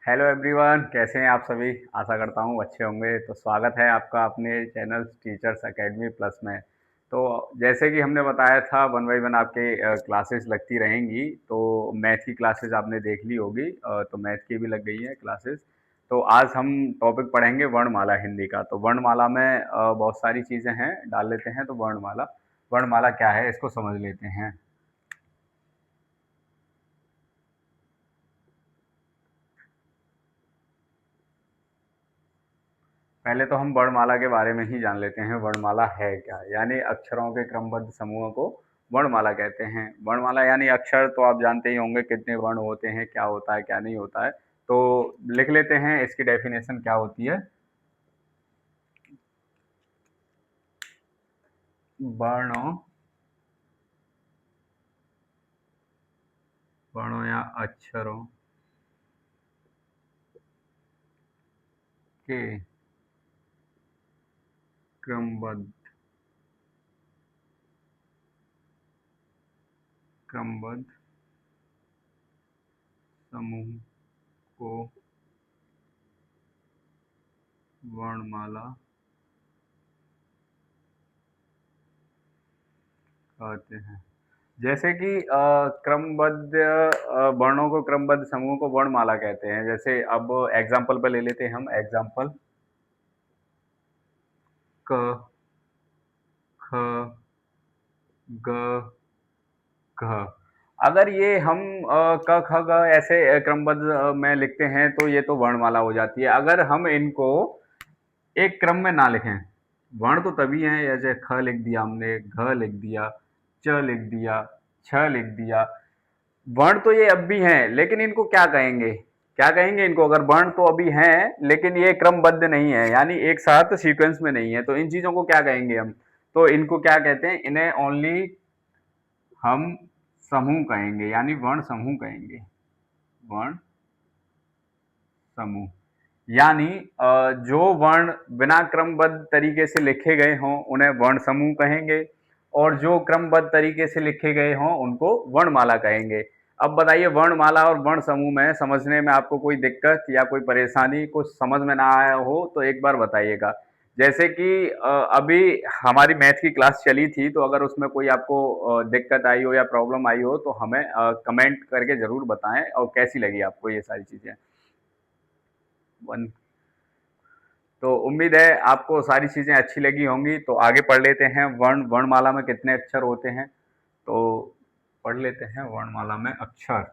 Hello everyone, कैसे हैं आप सभी। आशा करता हूँ अच्छे होंगे। तो स्वागत है आपका अपने चैनल टीचर्स एकेडमी प्लस में। तो जैसे कि हमने बताया था, वन बाई वन आपके क्लासेस लगती रहेंगी। तो मैथ की क्लासेस आपने देख ली होगी, तो मैथ की भी लग गई है क्लासेस। तो आज हम टॉपिक पढ़ेंगे वर्णमाला हिंदी का। तो वर्णमाला में बहुत सारी चीज़ें हैं, डाल लेते हैं। तो वर्णमाला वर्णमाला क्या है, इसको समझ लेते हैं। पहले तो हम वर्णमाला के बारे में ही जान लेते हैं, वर्णमाला है क्या। यानी अक्षरों के क्रमबद्ध समूह को वर्णमाला कहते हैं। वर्णमाला यानी अक्षर, तो आप जानते ही होंगे कितने वर्ण होते हैं, क्या होता है क्या नहीं होता है। तो लिख लेते हैं, इसकी डेफिनेशन क्या होती है। वर्णों वर्णों या अक्षरों के क्रमबद्ध क्रमबद्ध समूह को वर्णमाला कहते हैं। जैसे कि क्रमबद्ध वर्णों को, क्रमबद्ध समूह को वर्णमाला कहते हैं। जैसे अब एग्जाम्पल पर ले लेते हैं हम। एग्जाम्पल क, ख, ग, घ। अगर ये हम क ख ग ऐसे क्रमबद्ध में लिखते हैं तो ये तो वर्णमाला हो जाती है। अगर हम इनको एक क्रम में ना लिखें, वर्ण तो तभी हैं, जैसे ख लिख दिया हमने, घ लिख दिया, च लिख दिया, छ लिख दिया। वर्ण तो ये अब भी हैं, लेकिन इनको क्या कहेंगे, क्या कहेंगे इनको। अगर वर्ण तो अभी हैं लेकिन ये क्रमबद्ध नहीं है, यानी एक साथ सीक्वेंस में नहीं है, तो इन चीजों को क्या कहेंगे हम। तो इनको क्या कहते हैं, इन्हें ओनली हम समूह कहेंगे, यानी वर्ण समूह कहेंगे। वर्ण समूह यानी जो वर्ण बिना क्रमबद्ध तरीके से लिखे गए हों उन्हें वर्ण समूह कहेंगे, और जो क्रमबद्ध तरीके से लिखे गए हों उनको वर्णमाला कहेंगे। अब बताइए, वर्णमाला और वर्ण समूह में समझने में आपको कोई दिक्कत या कोई परेशानी, कुछ समझ में ना आया हो तो एक बार बताइएगा। जैसे कि अभी हमारी मैथ की क्लास चली थी, तो अगर उसमें कोई आपको दिक्कत आई हो या प्रॉब्लम आई हो तो हमें कमेंट करके जरूर बताएं, और कैसी लगी आपको ये सारी चीजें। वन तो उम्मीद है आपको सारी चीजें अच्छी लगी होंगी। तो आगे पढ़ लेते हैं, वर्णमाला में कितने अक्षर होते हैं। तो पढ़ लेते हैं वर्णमाला में अक्षर।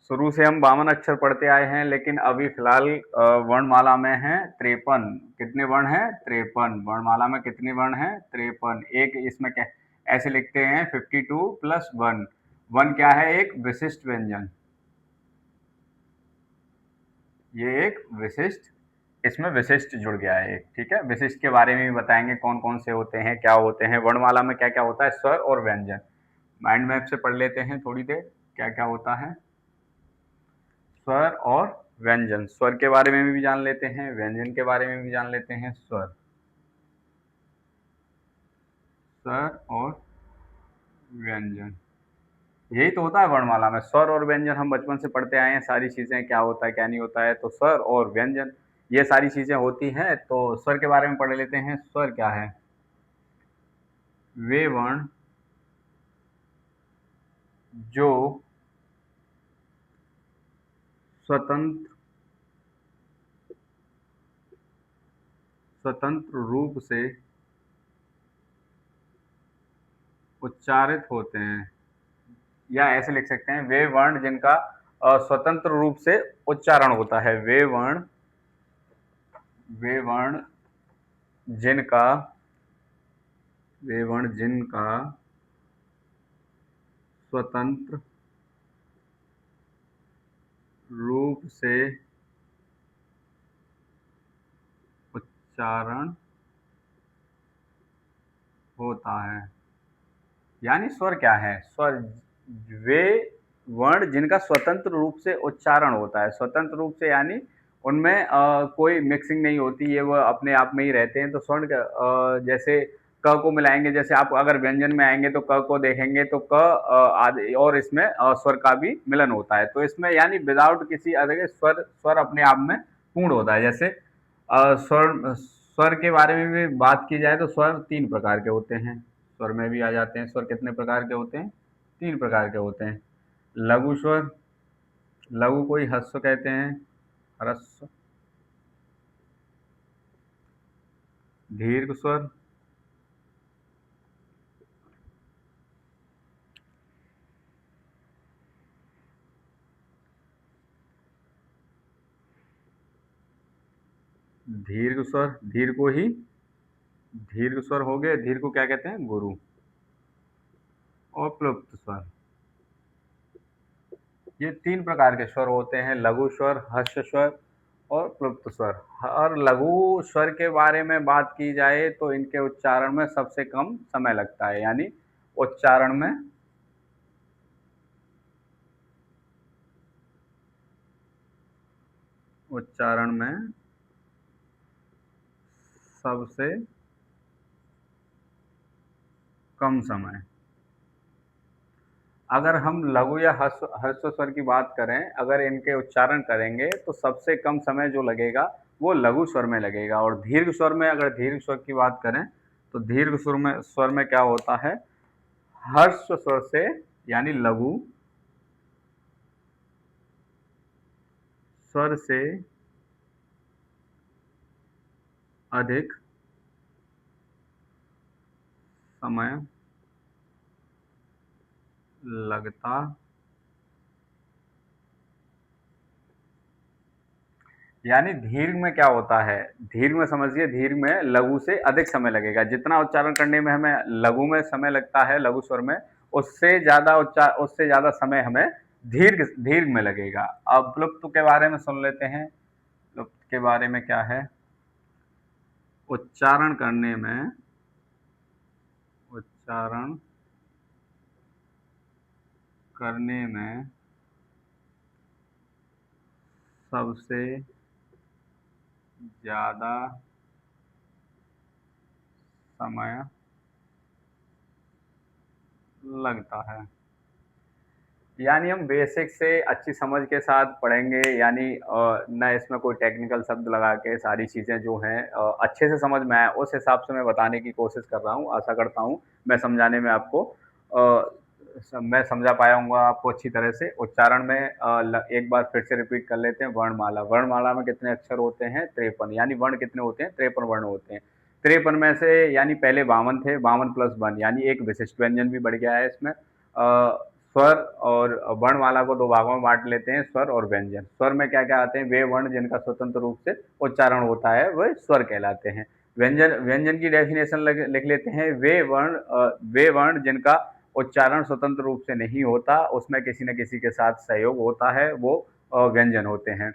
शुरू से हम 52 अक्षर पढ़ते आए हैं, लेकिन अभी फिलहाल वर्णमाला में है 53। कितने वर्ण हैं, 53। वर्णमाला में कितने वर्ण हैं, 53। एक इसमें क्या ऐसे लिखते हैं, 52 प्लस वन। वन क्या है, एक विशिष्ट व्यंजन। ये एक विशिष्ट, इसमें विशिष्ट जुड़ गया है एक, ठीक है। विशिष्ट के बारे में भी बताएंगे, कौन कौन से होते हैं, क्या होते हैं। वर्णमाला में क्या क्या होता है, स्वर और व्यंजन। माइंड मैप से पढ़ लेते हैं थोड़ी देर, क्या क्या होता है। स्वर और व्यंजन, स्वर के बारे में भी जान लेते हैं, व्यंजन के बारे में भी जान लेते हैं। स्वर, स्वर और व्यंजन, यही तो होता है वर्णमाला में। स्वर और व्यंजन हम बचपन से पढ़ते आए हैं, सारी चीजें क्या होता है क्या नहीं होता है। तो स्वर और व्यंजन ये सारी चीजें होती हैं। तो स्वर के बारे में पढ़ लेते हैं। स्वर क्या है, वे वर्ण जो स्वतंत्र स्वतंत्र रूप से उच्चारित होते हैं, या ऐसे लिख सकते हैं, वे वर्ण जिनका स्वतंत्र रूप से उच्चारण होता है। वे वर्ण जिनका वे वर्ण जिनका स्वतंत्र रूप से उच्चारण होता है। यानी स्वर क्या है, स्वर वे वर्ण जिनका स्वतंत्र रूप से उच्चारण होता है। स्वतंत्र रूप से यानी उनमें कोई मिक्सिंग नहीं होती है, वो अपने आप में ही रहते हैं। तो स्वर्ण जैसे क को मिलाएंगे, जैसे आप अगर व्यंजन में आएंगे तो क को देखेंगे तो क आदि, और इसमें स्वर का भी मिलन होता है। तो इसमें यानी विदाउट किसी अदर स्वर, स्वर अपने आप में पूर्ण होता है। जैसे स्वर, स्वर के बारे में भी बात की जाए तो स्वर तीन प्रकार के होते हैं, स्वर में भी आ जाते हैं। स्वर कितने प्रकार के होते हैं? तीन प्रकार के होते हैं। लघु स्वर, लघु को ही ह्रस्व कहते हैं, ह्रस्व। दीर्घ स्वर, दीर्घ स्वर, दीर्घ को ही दीर्घ स्वर हो गए, दीर्घ को क्या कहते हैं? गुरु। और प्लुप्त स्वर, ये तीन प्रकार के स्वर होते हैं, लघु स्वर, ह्रस्व स्वर और प्लुप्त स्वर। और लघु स्वर के बारे में बात की जाए तो इनके उच्चारण में सबसे कम समय लगता है, यानी उच्चारण में उच्चारण में सबसे कम समय। अगर हम लघु या ह्रस्व ह्रस्व स्वर की बात करें, अगर इनके उच्चारण करेंगे तो सबसे कम समय जो लगेगा वो लघु स्वर में लगेगा। और दीर्घ स्वर में, अगर दीर्घ स्वर की बात करें तो दीर्घ स्वर में क्या होता है? ह्रस्व स्वर से, यानी लघु स्वर से अधिक समय लगता, यानी दीर्घ में क्या होता है? दीर्घ में समझिए, दीर्घ में लघु से अधिक समय लगेगा। जितना उच्चारण करने में हमें लघु में समय लगता है, लघु स्वर में, उससे ज्यादा समय हमें दीर्घ दीर्घ में लगेगा। अब प्लुप्त के बारे में सुन लेते हैं। प्लुप्त के बारे में क्या है? उच्चारण करने में उच्चारण करने में सबसे ज्यादा समय लगता है। यानी हम बेसिक से अच्छी समझ के साथ पढ़ेंगे, यानी न इसमें कोई टेक्निकल शब्द लगा के, सारी चीज़ें जो हैं अच्छे से समझ में आए उस हिसाब से मैं बताने की कोशिश कर रहा हूँ। आशा करता हूँ मैं समझाने में आपको मैं समझा पाया हूँगा आपको अच्छी तरह से। उच्चारण में एक बार फिर से रिपीट कर लेते हैं। वर्णमाला, वर्णमाला में कितने अक्षर होते हैं? 53। यानी वर्ण कितने होते हैं? 53 वर्ण होते हैं। 53 में से, यानी पहले 52 थे, 52 प्लस 1, यानी एक विशिष्ट व्यंजन भी बढ़ गया है इसमें। स्वर और वर्णमाला को दो भागों में बांट लेते हैं, स्वर और व्यंजन। स्वर में क्या क्या आते हैं? वे वर्ण जिनका स्वतंत्र रूप से उच्चारण होता है वह स्वर कहलाते हैं। व्यंजन, व्यंजन की डेफिनेशन लिख लेते हैं। वे वर्ण जिनका उच्चारण स्वतंत्र रूप से नहीं होता, उसमें किसी न किसी के साथ सहयोग होता है, वो व्यंजन होते हैं।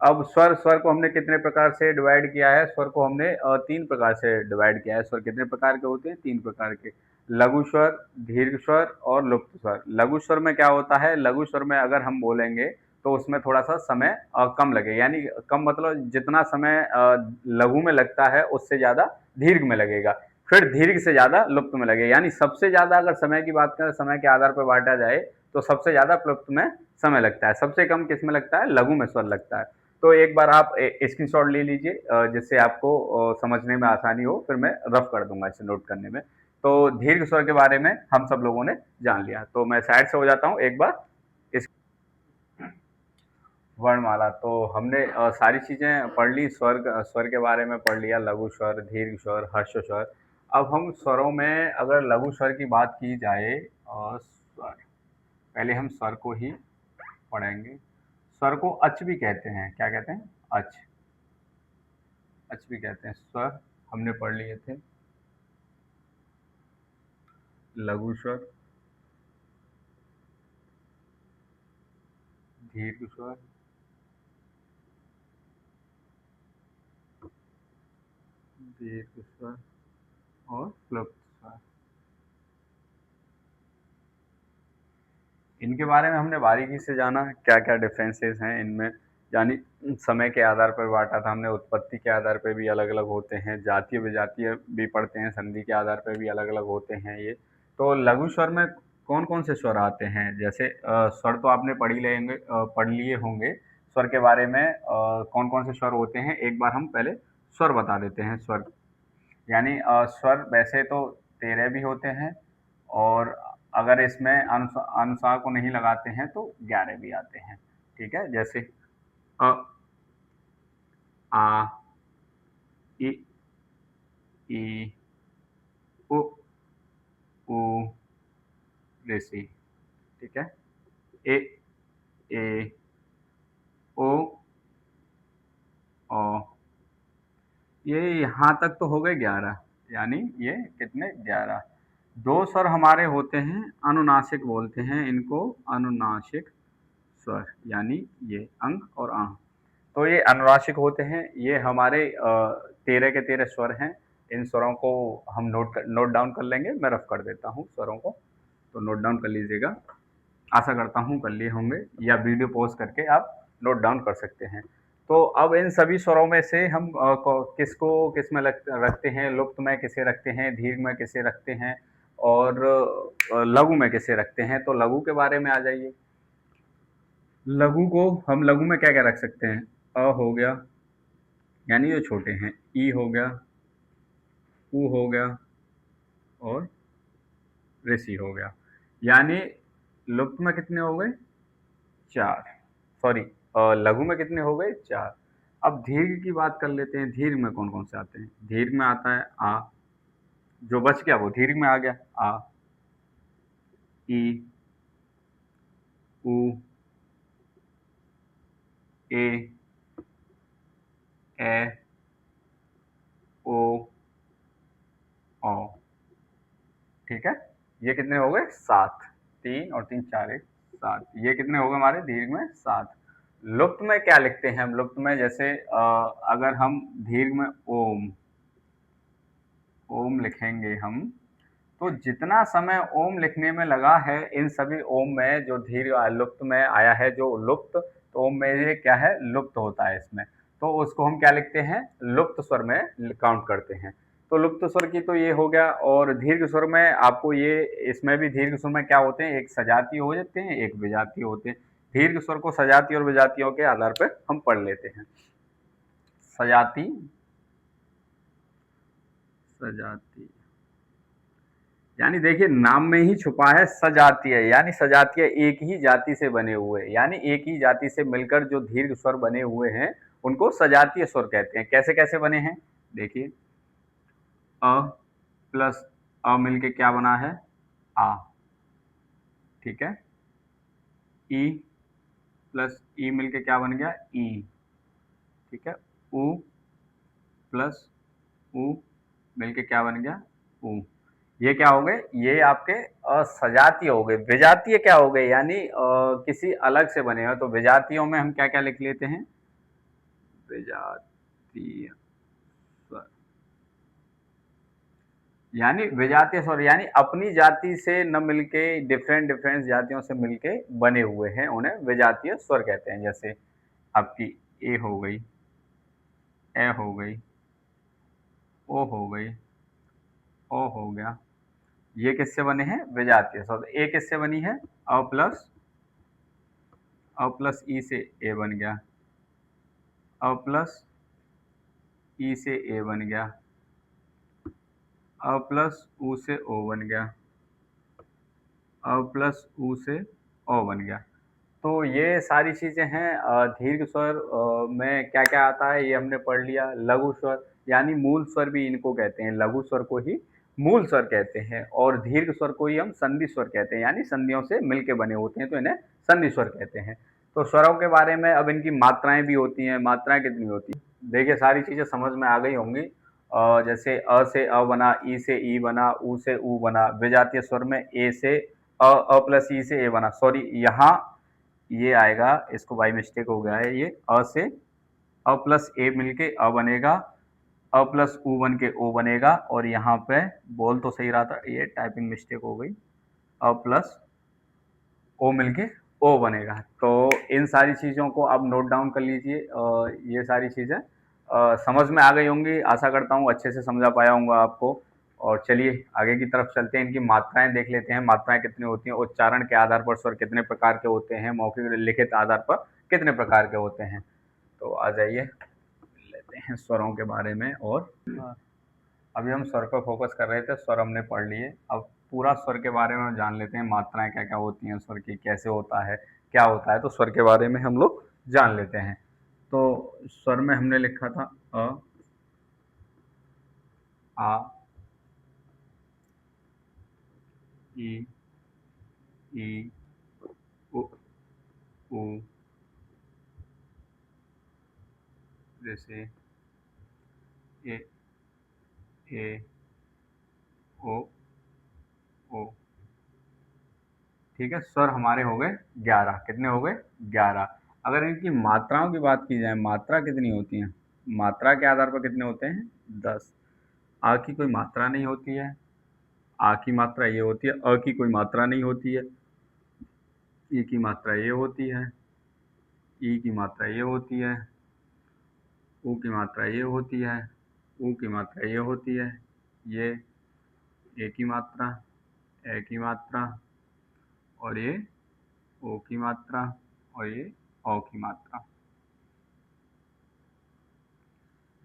अब स्वर, स्वर को हमने कितने प्रकार से डिवाइड किया है? स्वर को हमने तीन प्रकार से डिवाइड किया है। स्वर कितने प्रकार के होते हैं? तीन प्रकार के। लघु स्वर, दीर्घ स्वर और लुप्त स्वर। लघु स्वर में क्या होता है? लघु स्वर में अगर हम बोलेंगे तो उसमें थोड़ा सा समय कम लगे, यानी कम मतलब जितना समय लघु में लगता है उससे ज्यादा दीर्घ में लगेगा, फिर दीर्घ से ज्यादा लुप्त में लगेगा। यानी सबसे ज्यादा अगर समय की बात करें, समय के आधार पर बांटा जाए तो सबसे ज्यादा प्लुप्त में समय लगता है, सबसे कम किस में लगता है? लघु में स्वर लगता है। तो एक बार आप स्क्रीनशॉट ले लीजिए जिससे आपको समझने में आसानी हो, फिर मैं रफ कर दूंगा इसे नोट करने में। तो दीर्घ स्वर के बारे में हम सब लोगों ने जान लिया, तो मैं साइड से हो जाता हूँ एक बार। इस वर्णमाला तो हमने सारी चीजें पढ़ ली, स्वर के बारे में पढ़ लिया, लघु स्वर, दीर्घ स्वर, ह्रस्व स्वर। अब हम स्वरों में अगर लघु स्वर की बात की जाए, स्वर, पहले हम स्वर को ही पढ़ेंगे। स्वर को अच भी कहते हैं। क्या कहते हैं? अच, अच भी कहते हैं। स्वर हमने पढ़ लिए थे। लघु स्वर, दीर्घ स्वर, दीर्घ स्वर और प्लुप्त स्वर। इनके बारे में हमने बारीकी से जाना क्या क्या डिफरेंसेस हैं इनमें। यानी समय के आधार पर बांटा था हमने, उत्पत्ति के आधार पे भी अलग अलग होते हैं, जातीय विजातीय भी पढ़ते हैं, संधि के आधार पर भी अलग अलग होते हैं ये। तो लघु स्वर में कौन कौन से स्वर आते हैं? जैसे स्वर तो आपने पढ़ लिए होंगे। स्वर के बारे में कौन कौन से स्वर होते हैं एक बार हम पहले स्वर बता देते हैं। स्वर यानी स्वर वैसे तो 13 भी होते हैं, और अगर इसमें अनुस्वार को नहीं लगाते हैं तो 11 भी आते हैं। ठीक है, जैसे अ, आ, इ, ई, उ, ऊ, ऋषि। ठीक है, ए, ए, ओ, ओ। ये यहाँ तक तो हो गए 11, यानी ये कितने 11। दो स्वर हमारे होते हैं अनुनासिक, बोलते हैं इनको अनुनासिक स्वर, यानी ये अंग और आह। तो ये अनुनासिक होते हैं, ये हमारे 13 के 13 स्वर हैं। इन स्वरों को हम नोट डाउन कर लेंगे, मैं रफ कर देता हूँ स्वरों को, तो नोट डाउन कर लीजिएगा। आशा करता हूँ कर लिए होंगे, या वीडियो पॉज करके आप नोट डाउन कर सकते हैं। तो अब इन सभी स्वरों में से हम किसको किस में रखते हैं, लुप्त में किसे रखते हैं, दीर्घ में किसे रखते हैं, और लघु में किसे रखते हैं। तो लघु के बारे में आ जाइए। लघु को हम लघु में क्या क्या रख सकते हैं? अ हो गया, यानी जो छोटे हैं, ई हो गया, ऊ हो गया, और ऋषि हो गया। यानी लुप्त में कितने हो गए? 4। सॉरी, लघु में कितने हो गए? 4। अब दीर्घ की बात कर लेते हैं। दीर्घ में कौन कौन से आते हैं? दीर्घ में आता है आ, जो बच गया वो दीर्घ में आ गया। आ, ई, ऊ, ए, ए, ओ, औ। ठीक है, ये कितने हो गए? 7। 3 और 3 4 1 7। ये कितने हो गए हमारे दीर्घ में? 7। लुप्त में क्या लिखते हैं हम? लुप्त में जैसे अगर हम दीर्घ में ओम, ओम लिखेंगे हम, तो जितना समय ओम लिखने में लगा है, इन सभी ओम में जो दीर्घ लुप्त में आया है, जो लुप्त, तो ओम में ये क्या है? लुप्त होता है इसमें। तो उसको हम क्या लिखते हैं? लुप्त स्वर में काउंट करते हैं। तो लुप्त स्वर की तो ये हो गया। और दीर्घ स्वर में आपको ये, इसमें भी दीर्घ स्वर में क्या होते हैं? एक सजातीय हो जाते हैं, एक विजातीय होते हैं। दीर्घ स्वर को सजातीय और विजातीयों के आधार पर हम पढ़ लेते हैं। सजाती, सजाती, यानी देखिए नाम में ही छुपा है सजातीय, यानी सजातीय एक ही जाति से बने हुए, यानी एक ही जाति से मिलकर जो दीर्घ स्वर बने हुए हैं उनको सजातीय स्वर कहते हैं। कैसे कैसे बने हैं देखिए। अ प्लस अ मिलके क्या बना है? आ। ठीक है, ई प्लस ई मिलके क्या बन गया? ई। ठीक है, उ प्लस उ मिलके क्या बन गया? उ। ये क्या हो गए? ये आपके सजातीय हो गए। विजातीय क्या हो गए? यानी किसी अलग से बने हो। तो विजातियों में हम क्या क्या लिख लेते हैं? विजातीय स्वर, यानी विजातीय स्वर, यानी अपनी जाति से न मिलके डिफरेंट डिफरेंट जातियों से मिलके बने हुए हैं, उन्हें विजातीय स्वर कहते हैं। जैसे आपकी ए हो गई, ए हो गई, ओ हो गई, ओ हो गया। ये किससे बने हैं? विजातीय स्वर। ए किससे बनी है? अ प्लस ई से ए बन गया, अ प्लस ई से ए बन गया, अ प्लस ऊ से ओ बन गया, अ प्लस ऊ से ओ बन गया। तो ये सारी चीजें हैं। दीर्घ स्वर में क्या क्या आता है ये हमने पढ़ लिया। लघु स्वर, यानी मूल स्वर भी इनको कहते हैं। लघु स्वर को ही मूल स्वर कहते हैं, और दीर्घ स्वर को ही हम संधि स्वर कहते हैं, यानी संधियों से मिलके बने होते हैं, तो इन्हें संधि स्वर कहते हैं। तो स्वरों के बारे में, अब इनकी मात्राएं भी होती हैं। मात्राएं कितनी होती हैं देखिए, सारी चीजें समझ में आ गई होंगी। जैसे अ से अ बना, ई से ई बना, ऊ से ऊ बना। विजातीय स्वर में ए से अ प्लस ई से ए बना। सॉरी, यहाँ ये आएगा, इसको बाई मिस्टेक हो गया है। ये अ से अ प्लस ए मिलके अ बनेगा, अ प्लस ऊ बन के ओ बनेगा, और यहाँ पे बोल तो सही रहा था, ये टाइपिंग मिस्टेक हो गई। अ प्लस ओ मिलके ओ बनेगा। तो इन सारी चीज़ों को आप नोट डाउन कर लीजिए। ये सारी चीज़ें समझ में आ गई होंगी, आशा करता हूँ अच्छे से समझा पाया हूँगा आपको। और चलिए आगे की तरफ चलते हैं, इनकी मात्राएँ देख लेते हैं, मात्राएँ कितनी होती हैं, उच्चारण के आधार पर स्वर कितने प्रकार के होते हैं, मौखिक लिखित आधार पर कितने प्रकार के होते हैं। तो आ जाइए लेते हैं स्वरों के बारे में। और अभी हम स्वर पर फोकस कर रहे थे, स्वर हमने पढ़ लिए, अब पूरा स्वर के बारे में जान लेते हैं, मात्राएं क्या क्या होती हैं स्वर की, कैसे होता है, क्या होता है। तो स्वर के बारे में हम लोग जान लेते हैं। तो स्वर में हमने लिखा था अ, आ, ई, ई, उ, ऊ, जैसे ए, ए, ओ, ओ। ठीक है, स्वर हमारे हो गए 11। कितने हो गए? 11। अगर इनकी मात्राओं की बात की जाए, मात्रा कितनी होती है, मात्रा के आधार पर कितने होते हैं? 10। आ की कोई मात्रा नहीं होती है, आ की मात्रा ये होती है, अ की कोई मात्रा नहीं होती है, ई की मात्रा ये होती है, ई की मात्रा ये होती है, ऊ की मात्रा ये होती है, ऊ की मात्रा ये होती है, ये ए की मात्रा, ए की मात्रा, और ये ओ की मात्रा, और ये औ की मात्रा।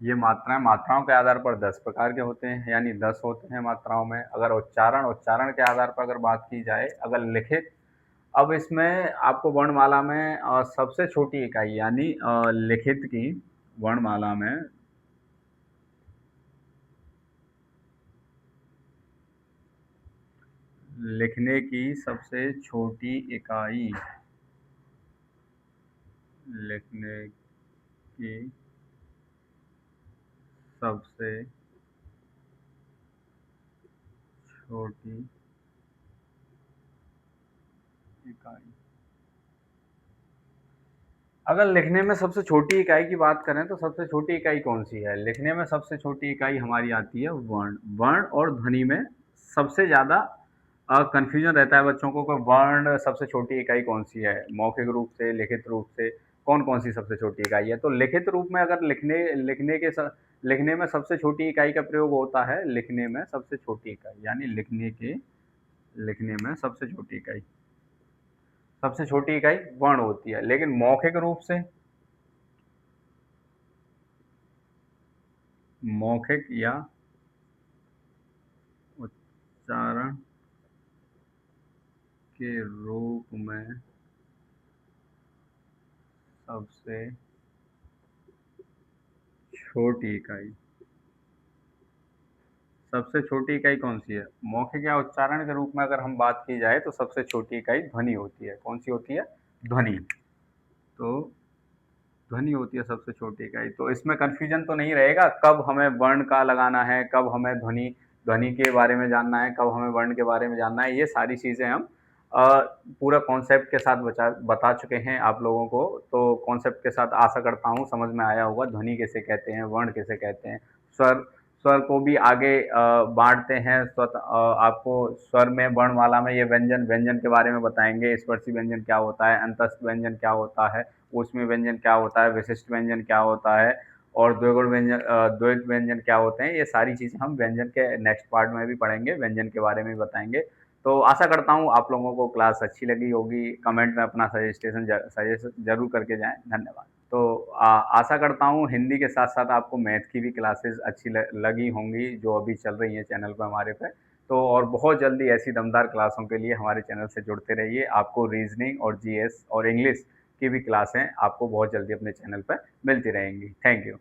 ये मात्राएं मात्राओं के आधार पर 10 प्रकार के होते हैं, यानी 10 होते हैं मात्राओं में। अगर उच्चारण उच्चारण के आधार पर अगर बात की जाए, अगर लिखित, अब इसमें आपको वर्णमाला में सबसे छोटी इकाई यानी लिखित की वर्णमाला में लिखने की सबसे छोटी इकाई, लिखने की सबसे छोटी इकाई, अगर लिखने में सबसे छोटी इकाई की बात करें तो सबसे छोटी इकाई कौन सी है? लिखने में सबसे छोटी इकाई हमारी आती है वर्ण। वर्ण और ध्वनि में सबसे ज़्यादा कन्फ्यूजन रहता है बच्चों को कि वर्ण सबसे छोटी इकाई कौन सी है, मौखिक रूप से, लिखित रूप से, कौन कौन सी सबसे छोटी इकाई है। तो लिखित रूप में अगर लिखने में सबसे छोटी इकाई का प्रयोग होता है, लिखने में सबसे छोटी इकाई यानी लिखने में सबसे छोटी इकाई वर्ण होती है। लेकिन मौखिक रूप से, मौखिक या उच्चारण के रूप में सबसे छोटी इकाई, सबसे छोटी इकाई कौन सी है? मौखिक या उच्चारण के रूप में अगर हम बात की जाए तो सबसे छोटी इकाई ध्वनि होती है। कौन सी होती है? ध्वनि। तो ध्वनि होती है सबसे छोटी इकाई। तो इसमें कन्फ्यूजन तो नहीं रहेगा कब हमें वर्ण का लगाना है, कब हमें ध्वनि ध्वनि के बारे में जानना है, कब हमें वर्ण के बारे में जानना है। ये सारी चीज़ें हम अ, पूरा कॉन्सेप्ट के साथ बता चुके हैं आप लोगों को। तो कॉन्सेप्ट के साथ आशा करता हूँ समझ में आया होगा, ध्वनि किसे कहते हैं, वर्ण किसे कहते हैं। स्वर स्वर को भी आगे बांटते हैं। आपको स्वर में वर्णमाला में ये व्यंजन व्यंजन के बारे में बताएंगे। स्पर्शी व्यंजन क्या होता है, अंतस्थ व्यंजन क्या होता है, ऊष्मी व्यंजन क्या होता है, विशिष्ट व्यंजन क्या होता है, और द्वैत व्यंजन क्या होते हैं। ये सारी चीज़ें हम व्यंजन के नेक्स्ट पार्ट में भी पढ़ेंगे, व्यंजन के बारे में भी बताएंगे। तो आशा करता हूँ आप लोगों को क्लास अच्छी लगी होगी। कमेंट में अपना सजेस्ट जरूर करके जाएं। धन्यवाद। तो आशा करता हूँ हिंदी के साथ साथ आपको मैथ की भी क्लासेस अच्छी लगी होंगी जो अभी चल रही हैं चैनल पर हमारे पे। तो और बहुत जल्दी ऐसी दमदार क्लासों के लिए हमारे चैनल से जुड़ते रहिए। आपको रीजनिंग और जीएस और इंग्लिश की भी क्लासें आपको बहुत जल्दी अपने चैनल पर मिलती रहेंगी। Thank you.